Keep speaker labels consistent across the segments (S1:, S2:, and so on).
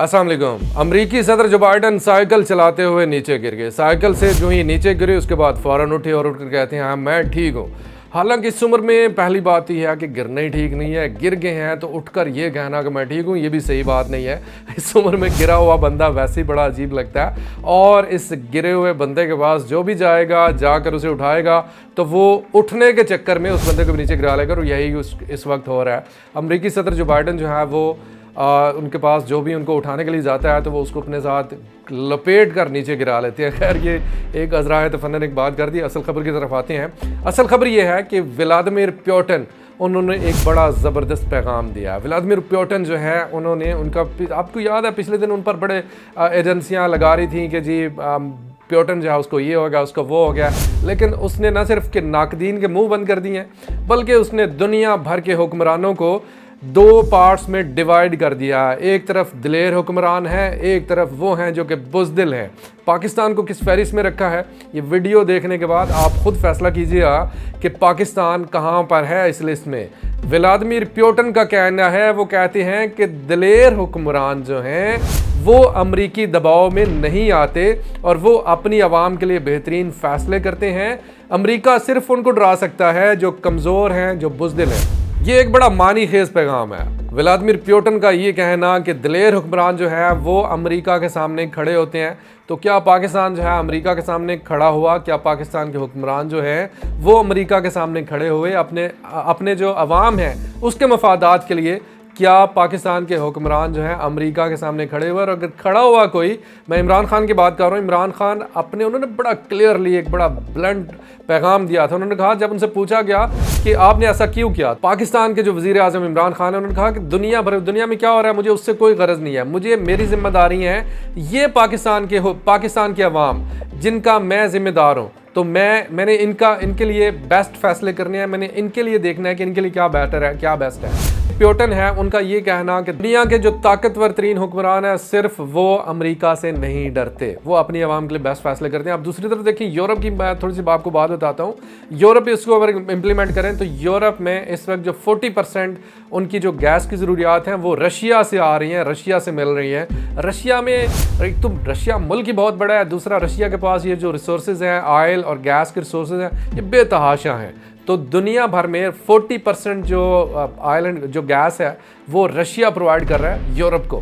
S1: अस्सलाम वालेकुम। अमरीकी सदर जो बाइडन साइकिल चलाते हुए नीचे गिर गए। साइकिल से जो ही नीचे गिरे उसके बाद फ़ौरन उठे और उठकर कहते हैं हाँ मैं ठीक हूँ। हालांकि इस उम्र में पहली बात यह है कि गिरना ही ठीक नहीं है। गिर गए हैं तो उठकर ये कहना कि मैं ठीक हूँ, ये भी सही बात नहीं है। इस उम्र में गिरा हुआ बंदा वैसे ही बड़ा अजीब लगता है, और इस गिरे हुए बंदे के पास जो भी जाएगा जाकर उसे उठाएगा तो वो उठने के चक्कर में उस बंदे को भी नीचे गिरा लेगा, और यही इस वक्त हो रहा है। अमरीकी सदर जो बाइडन जो है वो उनके पास जो भी उनको उठाने के लिए जाता है तो वो उसको अपने साथ लपेट कर नीचे गिरा लेते हैं। खैर ये एक अजरा तफन्ना ने एक बात कर दी। असल खबर की तरफ आते हैं। असल खबर ये है कि व्लादिमीर पुतिन उन्होंने एक बड़ा ज़बरदस्त पैगाम दिया। व्लादिमीर पुतिन जो है उन्होंने उनका, आपको याद है पिछले दिन उन पर बड़े एजेंसियाँ लगा रही थी कि जी पुतिन जो है उसको ये हो गया, उसको वो हो गया, लेकिन उसने न सिर्फ के नाकदीन के मुंह बंद कर दिए हैं बल्कि उसने दुनिया भर के हुक्मरानों को दो पार्ट्स में डिवाइड कर दिया। एक तरफ दिलेर हुक्मरान है, एक तरफ वो हैं जो कि बुज़दिल हैं। पाकिस्तान को किस फहरिस्त में रखा है, ये वीडियो देखने के बाद आप खुद फैसला कीजिएगा कि पाकिस्तान कहाँ पर है इस लिस्ट में। व्लादिमीर पुतिन का कहना है, वो कहते हैं कि दिलेर हुक्मरान जो हैं वो अमरीकी दबाव में नहीं आते और वो अपनी आवाम के लिए बेहतरीन फ़ैसले करते हैं। अमरीका सिर्फ उनको डरा सकता है जो कमज़ोर हैं, जो बुज़दिल हैं। ये एक बड़ा मानी खेज पैगाम है। व्लादिमीर पुतिन का ये कहना कि दिलेर हुक्मरान जो है वो अमेरिका के सामने खड़े होते हैं, तो क्या पाकिस्तान जो है अमेरिका के सामने खड़ा हुआ? क्या पाकिस्तान के हुक्मरान जो हैं वो अमेरिका के सामने खड़े हुए अपने जो अवाम है उसके मफादात के लिए? क्या पाकिस्तान के हुक्मरान जो हैं अमेरिका के सामने खड़े हुए? और अगर खड़ा हुआ कोई, मैं इमरान खान की बात कर रहा हूँ। इमरान खान उन्होंने बड़ा क्लियरली एक बड़ा ब्लंट पैगाम दिया था। उन्होंने कहा, जब उनसे पूछा गया कि आपने ऐसा क्यों किया, पाकिस्तान के जो वज़ीर आज़म इमरान खान है उन्होंने कहा कि दुनिया में क्या हो रहा है मुझे उससे कोई गरज नहीं है, मुझे मेरी जिम्मेदारी है ये पाकिस्तान के अवाम जिनका मैं जिम्मेदार हूँ, तो मैंने इनके लिए बेस्ट फैसले करने हैं, मैंने इनके लिए देखना है कि इनके लिए क्या बेटर है, क्या बेस्ट है। पुतिन है उनका ये कहना कि दुनिया के जो ताकतवर तरीन हुक्मरान है सिर्फ वो अमेरिका से नहीं डरते, वो अपनी आवाम के लिए बेस्ट फैसले करते हैं। आप दूसरी तरफ देखें यूरोप की, मैं थोड़ी सी आपको बात बताता हूँ। यूरोप इसको अगर इम्प्लीमेंट करें तो यूरोप में इस वक्त जो 40% उनकी जो गैस की ज़रूरियात हैं वो रशिया से आ रही हैं, रशिया से मिल रही हैं। रशिया में एक तो रशिया मुल्क ही बहुत बड़ा है, दूसरा रशिया के पास ये जो रिसोर्सेज हैं ऑयल और गैस के रिसोर्सेज हैं ये बेतहाशा हैं। तो दुनिया भर में 40% जो ऑयल जो गैस है वो रशिया प्रोवाइड कर रहा है यूरोप को।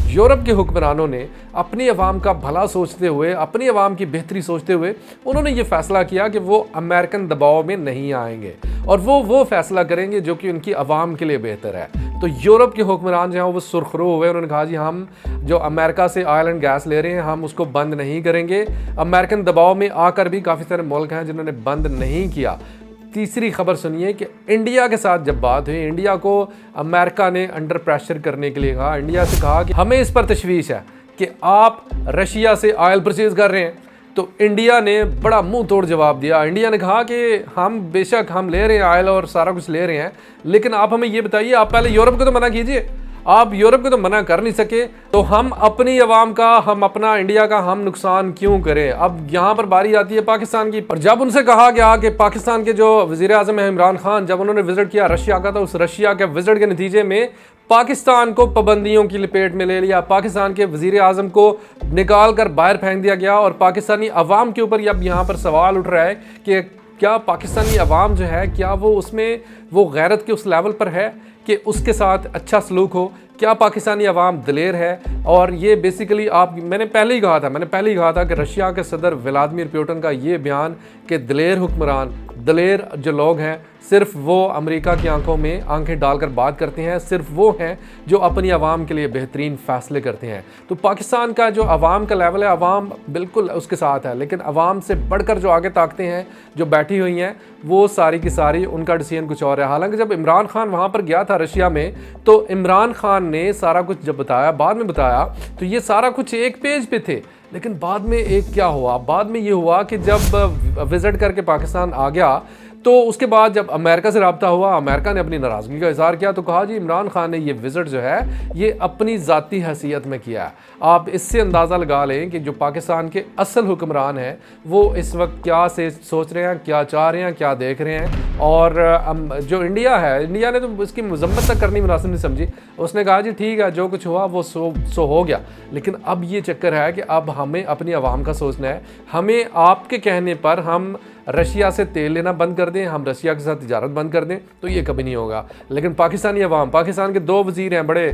S1: यूरोप के हुक्मरानों ने अपनी आवाम का भला सोचते हुए, अपनी आवाम की बेहतरी सोचते हुए उन्होंने ये फैसला किया कि वो अमेरिकन दबाव में नहीं आएंगे और वो फैसला करेंगे जो कि उनकी आवाम के लिए बेहतर है। तो यूरोप के हुक्मरान जो हैं वो सुरखरू हुए, उन्होंने कहा जी हम जो अमेरिका से ऑयल एंड गैस ले रहे हैं हम उसको बंद नहीं करेंगे। अमेरिकन दबाव में आकर भी काफ़ी सारे मुल्क हैं जिन्होंने बंद नहीं किया। तीसरी खबर सुनिए कि इंडिया के साथ जब बात हुई, इंडिया को अमेरिका ने अंडर प्रेशर करने के लिए कहा। इंडिया से कहा कि हमें इस पर तशवीश है कि आप रशिया से ऑयल परचेज कर रहे हैं। तो इंडिया ने बड़ा मुंह तोड़ जवाब दिया। इंडिया ने कहा कि हम बेशक हम ले रहे हैं ऑयल और सारा कुछ ले रहे हैं, लेकिन आप हमें ये बताइए, आप पहले यूरोप को तो मना कीजिए। आप यूरोप को तो मना कर नहीं सके, तो हम अपनी आवाम का, हम अपना इंडिया का हम नुकसान क्यों करें? अब यहाँ पर बारी आती है पाकिस्तान की। और जब उनसे कहा गया कि पाकिस्तान के जो वज़ीर आज़म है इमरान खान, जब उन्होंने विजिट किया रशिया का, तो उस रशिया के विजिट के नतीजे में पाकिस्तान को पाबंदियों की लपेट में ले लिया। पाकिस्तान के वज़ीर आज़म को निकाल कर बाहर फेंक दिया गया और पाकिस्तानी अवाम के ऊपर अब यहाँ पर सवाल उठ रहा है कि क्या पाकिस्तानी अवाम जो है क्या वो उसमें वो गैरत के उस लेवल पर है कि उसके साथ अच्छा सलूक हो? क्या पाकिस्तानी अवाम दिलेर है? और ये बेसिकली मैंने पहले ही कहा था कि रशिया के सदर व्लादिमीर पुतिन का ये बयान कि दिलेर हुक्मरान, दिलेर जो लोग हैं सिर्फ वो अमेरिका की आंखों में आंखें डालकर बात करते हैं, सिर्फ वो हैं जो अपनी आवाम के लिए बेहतरीन फ़ैसले करते हैं। तो पाकिस्तान का जो अवाम का लेवल है, अवाम बिल्कुल उसके साथ है, लेकिन अवाम से बढ़कर जो आगे ताकतें हैं जो बैठी हुई हैं वो सारी की सारी उनका डिसीजन कुछ और है। हालांकि जब इमरान खान वहाँ पर गया था रशिया में, तो इमरान खान ने सारा कुछ जब बाद में बताया तो ये सारा कुछ एक पेज पे थे, लेकिन बाद में एक क्या हुआ, बाद में ये हुआ कि जब विज़िट करके पाकिस्तान आ गया तो उसके बाद जब अमेरिका से रब्ता हुआ, अमेरिका ने अपनी नाराज़गी का इज़हार किया, तो कहा जी इमरान खान ने ये विज़िट जो है ये अपनी ज़ाती हैसियत में किया है। आप इससे अंदाज़ा लगा लें कि जो पाकिस्तान के असल हुक्मरान हैं वो इस वक्त क्या से सोच रहे हैं, क्या चाह रहे हैं, क्या देख रहे हैं। और जो इंडिया है, इंडिया ने तो इसकी मजम्मत तक करनी मुनासिब नहीं समझी। उसने कहा जी ठीक है, जो कुछ हुआ वो सो हो गया। लेकिन अब ये चक्कर है कि अब हमें अपनी आवाम का सोचना है। हमें आपके कहने पर हम रशिया से तेल लेना बंद कर दें, हम रशिया के साथ तिजारत बंद कर दें, तो ये कभी नहीं होगा। लेकिन पाकिस्तानी अवाम, पाकिस्तान के 2 वज़ीर हैं, बड़े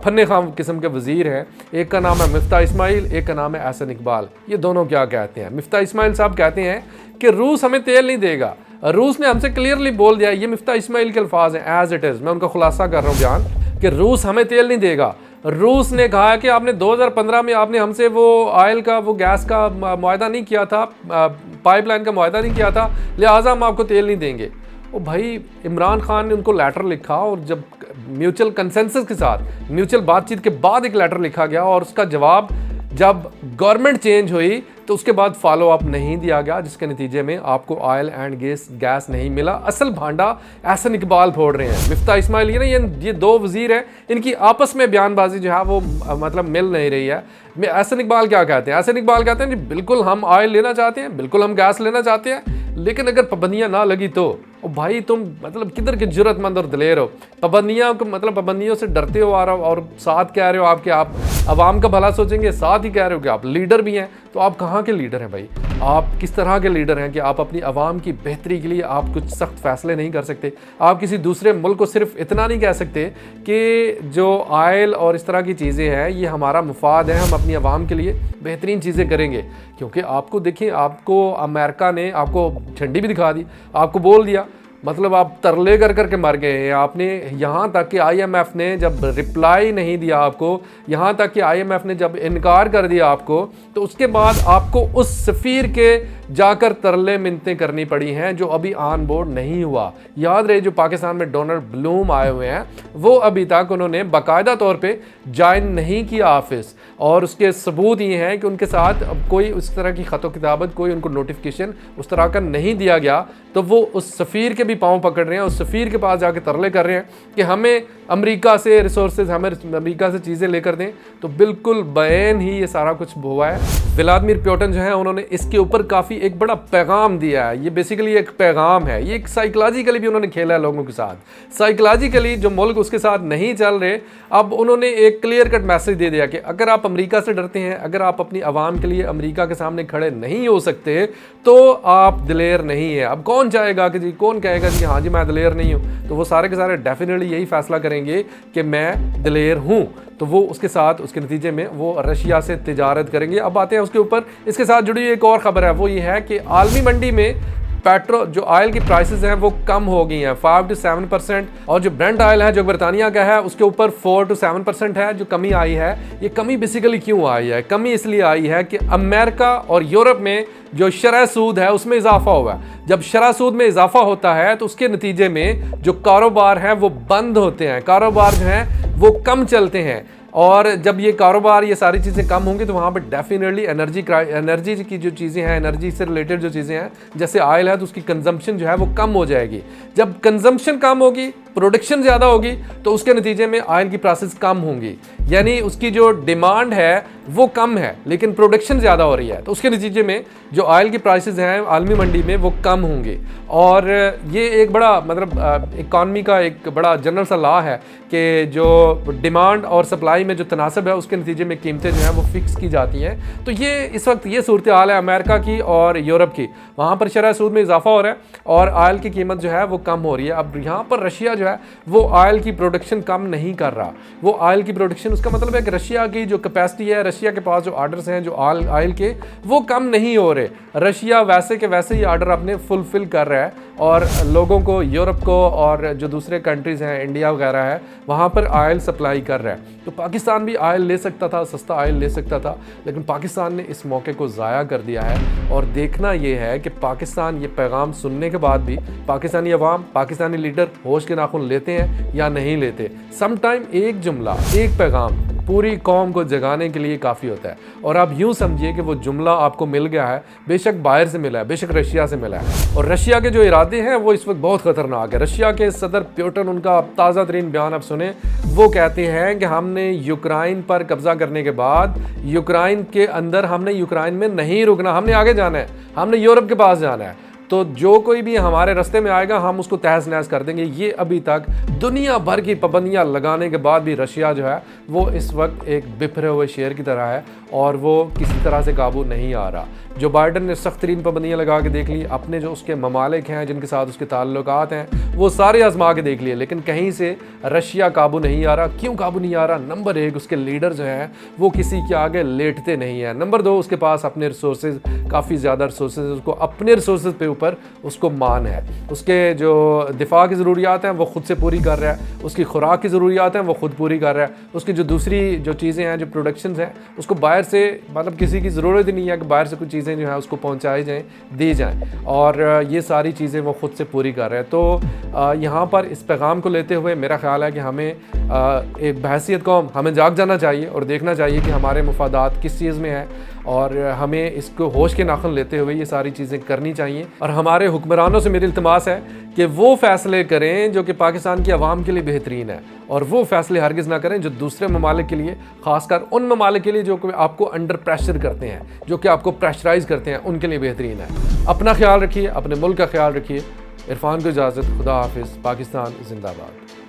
S1: फन्ने खाम किस्म के वज़ीर हैं। एक का नाम है मिफ्ता इस्माइल, एक का नाम है एहसन इकबाल। ये दोनों क्या कहते हैं? मिफ्ता इस्माइल साहब कहते हैं कि रूस हमें तेल नहीं देगा। रूस ने हमसे क्लियरली बोल दिया, ये मिफ्ता इस्माइल के अल्फाज हैं एज इट इज़, मैं उनका खुलासा कर रहा हूँ बयान, कि रूस हमें तेल नहीं देगा। रूस ने कहा कि आपने 2015 में आपने हमसे वो ऑयल का, वो गैस का मुआहदा नहीं किया था, पाइपलाइन का मुआहदा नहीं किया था, लिहाजा हम आपको तेल नहीं देंगे। ओ भाई, इमरान खान ने उनको लेटर लिखा, और जब म्यूचुअल कंसेंसस के साथ, म्यूचुअल बातचीत के बाद एक लेटर लिखा गया, और उसका जवाब जब गवर्नमेंट चेंज हुई तो उसके बाद फॉलो अप नहीं दिया गया, जिसके नतीजे में आपको ऑयल एंड गैस नहीं मिला। असल भांडा एहसन इकबाल फोड़ रहे हैं। मिफ्ता इस्माइल ये 2 वज़ीर हैं, इनकी आपस में बयानबाजी जो है वो मतलब मिल नहीं रही है। एहसन इकबाल क्या कहते हैं? एहसन इकबाल कहते हैं जी बिल्कुल हम ऑयल लेना चाहते हैं, बिल्कुल हम गैस लेना चाहते हैं, लेकिन अगर पाबंदियाँ ना लगी तो। ओ भाई, तुम मतलब किधर के जुर्रतमंद और दिलेर हो? पाबंदियाँ को मतलब पाबंदियों से डरते हो और साथ कह रहे हो आप आवाम का भला सोचेंगे, साथ ही कह रहे हो कि आप लीडर भी हैं। तो आप कहाँ के लीडर हैं भाई? आप किस तरह के लीडर हैं कि आप अपनी आवाम की बेहतरी के लिए आप कुछ सख्त फैसले नहीं कर सकते? आप किसी दूसरे मुल्क को सिर्फ इतना नहीं कह सकते कि जो ऑयल और इस तरह की चीज़ें हैं ये हमारा मुफाद है, हम अपनी आवाम के लिए बेहतरीन चीज़ें करेंगे। क्योंकि आपको देखिए, आपको अमेरिका ने आपको झंडी भी दिखा दी, आपको बोल दिया, मतलब आप तरले कर करके मर गए हैं। आपने यहाँ तक कि IMF ने जब रिप्लाई नहीं दिया आपको, यहाँ तक कि IMF ने जब इनकार कर दिया आपको, तो उसके बाद आपको उस सफ़ीर के जाकर तरले मिन्नतें करनी पड़ी हैं जो अभी ऑन बोर्ड नहीं हुआ। याद रहे, जो पाकिस्तान में डोनाल्ड ब्लूम आए हुए हैं वो अभी तक उन्होंने बाकायदा तौर पे ज्वाइन नहीं किया ऑफिस, और उसके सबूत ये हैं कि उनके साथ अब कोई उस तरह की ख़त किताबत, कोई उनको नोटिफिकेशन उस तरह का नहीं दिया गया। तो वो उस सफ़ीर के भी पाँव पकड़ रहे हैं, उस सफ़ीर के पास जाके तरले कर रहे हैं कि हमें अमेरिका से रिसोर्सेज, हमें अमेरिका से चीज़ें लेकर दें। तो बिल्कुल बैन ही ये सारा कुछ हुआ है। व्लादिमीर पुतिन जो है उन्होंने इसके ऊपर काफ़ी एक बड़ा पैगाम दिया है। ये बेसिकली एक पैगाम है, ये एक साइकोलॉजिकली भी उन्होंने खेला है लोगों के साथ। साइकोलॉजिकली जो मुल्क उसके साथ नहीं चल रहे, अब उन्होंने एक क्लियर कट मैसेज दे दिया कि अगर आप अमेरिका से डरते हैं, अगर आप अपनी आवाम के लिए अमेरिका के सामने खड़े नहीं हो सकते, तो आप दिलेर नहीं है। अब कौन चाहेगा कि जी, कौन कहेगा जी हाँ जी मैं दिलेर नहीं हूँ? तो वो सारे के सारे डेफिनेटली यही फैसला करेंगे कि मैं दिलेर हूँ, तो वो उसके साथ, उसके नतीजे में वो रशिया से तिजारत करेंगे। अब आते हैं उसके ऊपर, इसके साथ जुड़ी एक और ख़बर है, वो ये है कि आलमी मंडी में पेट्रोल, जो ऑयल की प्राइसेस हैं वो कम हो गई हैं 5 से 7%, और जो ब्रेंट ऑयल है जो बरतानिया का है उसके ऊपर 4 से 7% है जो कमी आई है। ये कमी बेसिकली क्यों आई है? कमी इसलिए आई है कि अमेरिका और यूरोप में जो शरह सूद है उसमें इजाफा हुआ है। जब शरह सूद में इजाफा होता है तो उसके नतीजे में जो कारोबार हैं वो बंद होते हैं, कारोबार जो हैं वो कम चलते हैं। और जब ये कारोबार, ये सारी चीज़ें कम होंगी तो वहाँ पर डेफिनेटली एनर्जी की जो चीज़ें हैं, एनर्जी से रिलेटेड जो चीज़ें हैं, जैसे ऑयल है, तो उसकी कंजम्पशन जो है वो कम हो जाएगी। जब कंजम्पशन कम होगी, प्रोडक्शन ज़्यादा होगी, तो उसके नतीजे में ऑयल की प्राइसेस कम होंगी। यानी उसकी जो डिमांड है वो कम है लेकिन प्रोडक्शन ज़्यादा हो रही है, तो उसके नतीजे में जो ऑयल की प्राइसेस हैं आलमी मंडी में वो कम होंगी। और ये एक बड़ा मतलब इकॉनमी का एक बड़ा जनरल सा लॉ है कि जो डिमांड और सप्लाई में जो तनासब है उसके नतीजे में कीमतें जो हैं वो फिक्स की जाती हैं। तो ये इस वक्त ये सूरत हाल है अमेरिका की और यूरोप की। वहाँ पर शरह सूद में इजाफा हो रहा है और ऑयल की कीमत जो है वो कम हो रही है। अब यहाँ पर रशिया जो है वो ऑयल की प्रोडक्शन कम नहीं कर रहा। वो ऑयल की प्रोडक्शन, उसका मतलब है कि रशिया की जो कैपेसिटी है, रशिया के पास जो ऑर्डर्स हैं जो ऑयल के, वो कम नहीं हो रहे। रशिया वैसे के वैसे ही ऑर्डर अपने फुलफिल कर रहा है और लोगों को, यूरोप को और जो दूसरे कंट्रीज़ हैं, इंडिया वगैरह है, वहाँ पर ऑयल सप्लाई कर रहा है। तो पाकिस्तान भी ऑयल ले सकता था, सस्ता ऑयल ले सकता था, लेकिन पाकिस्तान ने इस मौके को ज़ाया कर दिया है। और देखना ये है कि पाकिस्तान ये पैगाम सुनने के बाद भी पाकिस्तानी अवाम, पाकिस्तानी लीडर होश के नाखून लेते हैं या नहीं लेते। समटाइम एक जुमला, एक पैगाम पूरी कौम को जगाने के लिए काफ़ी होता है। और आप यूँ समझिए कि वो जुमला आपको मिल गया है, बेशक बाहर से मिला है, बेशक रशिया से मिला है, और रशिया के जो इरादे हैं वो इस वक्त बहुत ख़तरनाक है। रशिया के सदर प्यूटन, उनका ताज़ा तरीन बयान आप सुने, वो कहते हैं कि हमने यूक्रेन पर कब्ज़ा करने के बाद यूक्रेन के अंदर हमने यूक्रेन में नहीं रुकना, हमने आगे जाना है, हमने यूरोप के पास जाना है। तो जो कोई भी हमारे रास्ते में आएगा हम उसको तहस नहस कर देंगे। ये अभी तक दुनिया भर की पाबंदियां लगाने के बाद भी रशिया जो है वो इस वक्त एक बिखरे हुए शेर की तरह है और वो किसी तरह से काबू नहीं आ रहा। जो बाइडन ने सख्त तरीन पाबंदियाँ लगा के देख ली, अपने जो उसके ममालिक हैं जिनके साथ उसके ताल्लुकात हैं वो सारे आजमा के देख लिए, लेकिन कहीं से रशिया काबू नहीं आ रहा। क्यों काबू नहीं आ रहा? नंबर 1, उसके लीडर जो हैं वो किसी के आगे लेटते नहीं हैं। नंबर 2, उसके पास अपने रिसोर्सेज, काफ़ी ज़्यादा रिसोर्सेज, उसको अपने रिसोर्सेज पे ऊपर उसको मान है। उसके जो दिफा की ज़रूरियात हैं वो ख़ुद से पूरी कर रहा है, उसकी खुराक की ज़रूरियात हैं वो ख़ुद पूरी कर रहा है, उसकी जो दूसरी जो चीज़ें हैं, जो प्रोडक्शंस हैं, उसको बाहर से मतलब किसी की ज़रूरत ही नहीं है कि बाहर से कुछ चीज़ें जो है उसको पहुंचाई जाएं, दी जाएं, और ये सारी चीज़ें वो ख़ुद से पूरी कर रहे हैं। तो यहाँ पर इस पैगाम को लेते हुए मेरा ख्याल है कि हमें एक बहैसियत कौम हमें जाग जाना चाहिए और देखना चाहिए कि हमारे मुफादात किस चीज़ में है, और हमें इसको होश के नाखुन लेते हुए ये सारी चीज़ें करनी चाहिए। और हमारे हुक्मरानों से मेरी इल्तिमास है कि वो फ़ैसले करें जो कि पाकिस्तान की आवाम के लिए बेहतरीन है, और वो फ़ैसले हरगिज़ ना करें जो दूसरे ममालिक के लिए, ख़ासकर उन ममालिक के लिए जो कि आपको अंडर प्रेशर करते हैं, जो कि आपको प्रेशराइज़ करते हैं, उनके लिए बेहतरीन है। अपना ख्याल रखिए, अपने मुल्क का ख्याल रखिए। इरफान को इजाज़त, खुदा हाफिज़, पाकिस्तान जिंदाबाद।